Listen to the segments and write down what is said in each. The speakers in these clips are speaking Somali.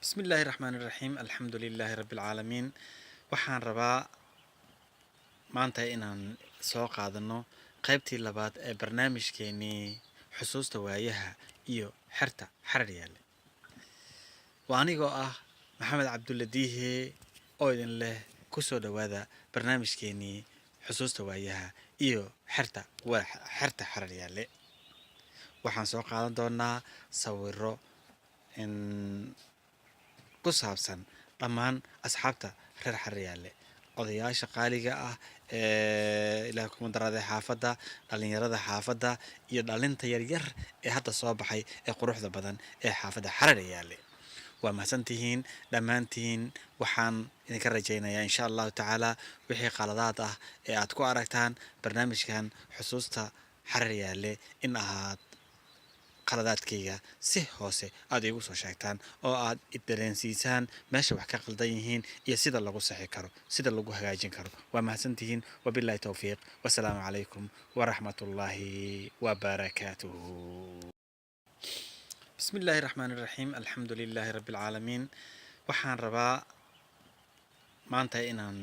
بسم الله الرحمن الرحيم الحمد لله رب العالمين waxaan rabaa maanta inaan soo qaadano qaybtii labaad ee barnaamijkeenii xusuusta waayaha iyo xerta xarar yaale waa anigoo ah maxamed cabdulle diihe oo idin leh ku soo dhowaada barnaamijkeenii xusuusta waayaha iyo xerta xarar yaale waxaan soo qaadan doonaa sawiro in ku saabsan dhammaan asxaabta reer xaryaale odayaasha qaaliga ah ee ilaah kuma daraaday xaafadda dhalinyarada xaafadda iyo dhalinta yaryar ee hadda soo baxay ee quruxda badan ee xaafadda xaryaale waa mahadsantihiin dhammaantiin waxaan idinka rajaynayaa insha allahu tacaala wixii qaladaad ah ee aad ku aragtaan barnaamijkan xusuusta xaryaale in ahaad qaladaadkayga si hoose aad iigu soo sheegtaan oo aad dareensiisaan meesha wax ka qaldan yihiin iyo sida lagu saxi karo sida lagu hagaajin karo waa mahadsantihiin wabillahi towfiiq wasalaamu calaykum waraxmatullaahi wabarakaatuhu بسم الله الرحمن الرحيم الحمد لله رب العالمين waxaan rabaa maanta inaan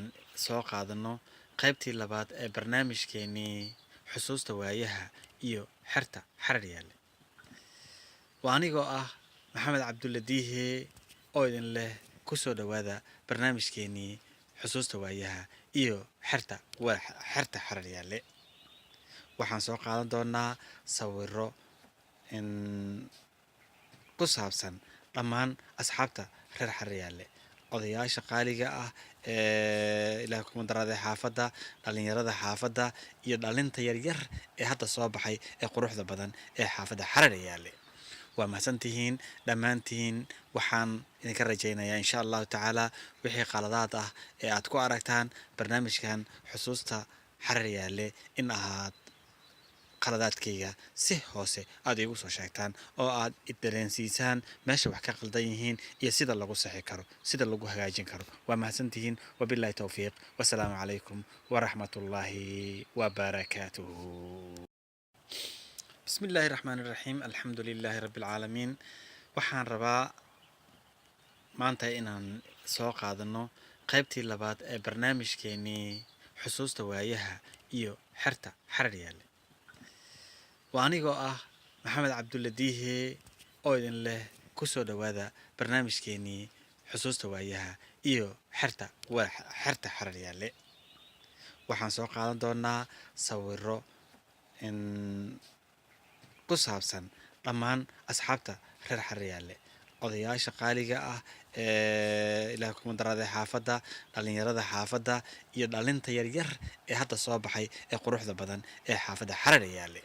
soo qaadano qaybtii labaad ee barnaamijkeenii xusuusta waayaha iyo xerta xarar yaale waa anigoo ah maxamed cabdulle diihe oo idin leh ku soo dhowaada barnaamijkeenii xusuusta waayaha iyo xerta xarar yaale waxaan soo qaadan doonaa sawiro in ku saabsan dhammaan asxaabta reer xaryaale odayaasha qaaliga ah ee ilaah kuma daraaday xaafadda dhalinyarada xaafadda iyo dhalinta yaryar ee hadda soo baxay ee quruxda badan ee xaafadda xaryaale waa mahadsantihiin dhammaantiin waxaan idinka rajaynayaa insha allahu tacaala wixii qaladaad ah ee aad ku aragtaan barnaamijkan xusuusta xaryaale in ahaad qaladaadkayga si hoose aad iigu soo sheegtaan oo aad dareensiisaan meesha wax ka qaldan yihiin iyo sida lagu saxi karo sida lagu hagaajin karo waa mahadsantihiin wabillahi towfiiq wasalaamu calaykum waraxmatullaahi wabarakaatuhu بسم الله الرحمن الرحيم الحمد لله رب العالمين waxaan rabaa maanta inaan soo qaadano qaybtii labaad ee barnaamijkeenii xusuusta waayaha iyo xerta xarar yaale waa anigoo ah maxamed cabdulle diihe oo idin leh ku soo dhowaada barnaamijkeenii xusuusta waayaha iyo xerta xarar yaale waxaan soo qaadan doonaa sawiro in ku saabsan dhammaan asxaabta reer xaryaale odayaasha qaaliga ah ee ilaah kuma daraaday xaafadda dhalinyarada xaafadda iyo dhalinta yaryar ee hadda soo baxay ee quruxda badan ee xaafadda xaryaale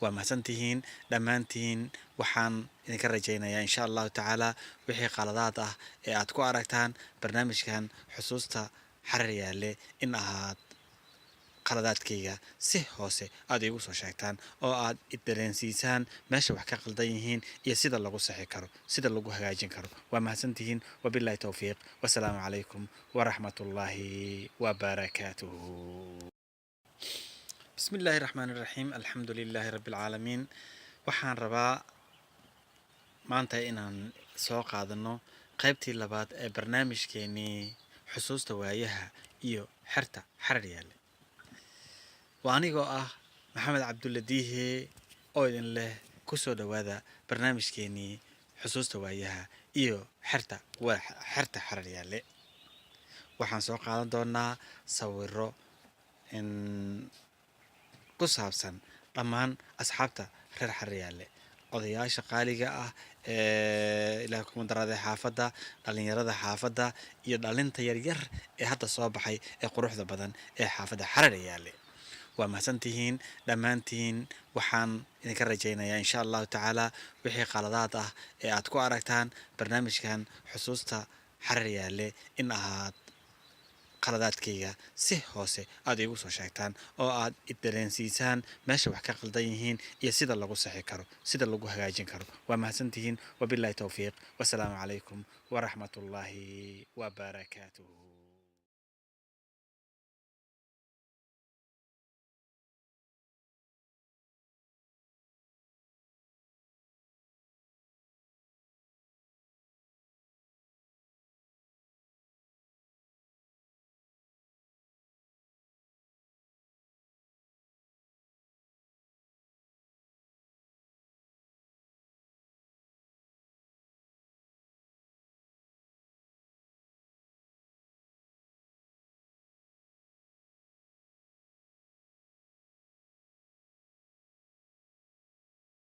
waa mahadsantihiin dhammaantiin waxaan idinka rajaynayaa insha allahu tacaala wixii qaladaad ah ee aad ku aragtaan barnaamijkan xusuusta xaryaale in ahaad qaladaadkayga si hoose aad iigu soo sheegtaan oo aad dareensiisaan meesha wax ka qaldan yihiin iyo sida lagu saxi karo sida lagu hagaajin karo waa mahadsantihiin wabillahi towfiiq wasalaamu calaykum waraxmatullaahi wabarakaatuhu بسم الله الرحمن الرحيم الحمد لله رب العالمين waxaan rabaa maanta inaan soo qaadano qaybtii labaad ee barnaamijkeenii xusuusta waayaha iyo xerta xarar yaale waa anigoo ah maxamed cabdulle diihe oo idin leh ku soo dhowaada barnaamijkeenii xusuusta waayaha iyo xerta xarar yaale waxaan soo qaadan doonaa sawiro in ku saabsan dhammaan asxaabta reer xaryaale odayaasha qaaliga ah ee ilaah kuma daraaday xaafadda dhalinyarada xaafadda iyo dhalinta yaryar ee hadda soo baxay ee quruxda badan ee xaafadda xaryaale waa mahadsantihiin dhammaantiin waxaan idinka rajaynayaa insha allahu tacaala wixii qaladaad ah ee aad ku aragtaan barnaamijkan xusuusta xaryaale in ahaad qaladaadkayga si hoose aad iigu soo sheegtaan oo aad dareensiisaan meesha wax ka qaldan yihiin iyo sida lagu saxi karo sida lagu hagaajin karo waa mahadsantihiin wabillahi towfiiq wasalaamu calaykum waraxmatullaahi wabarakaatuhu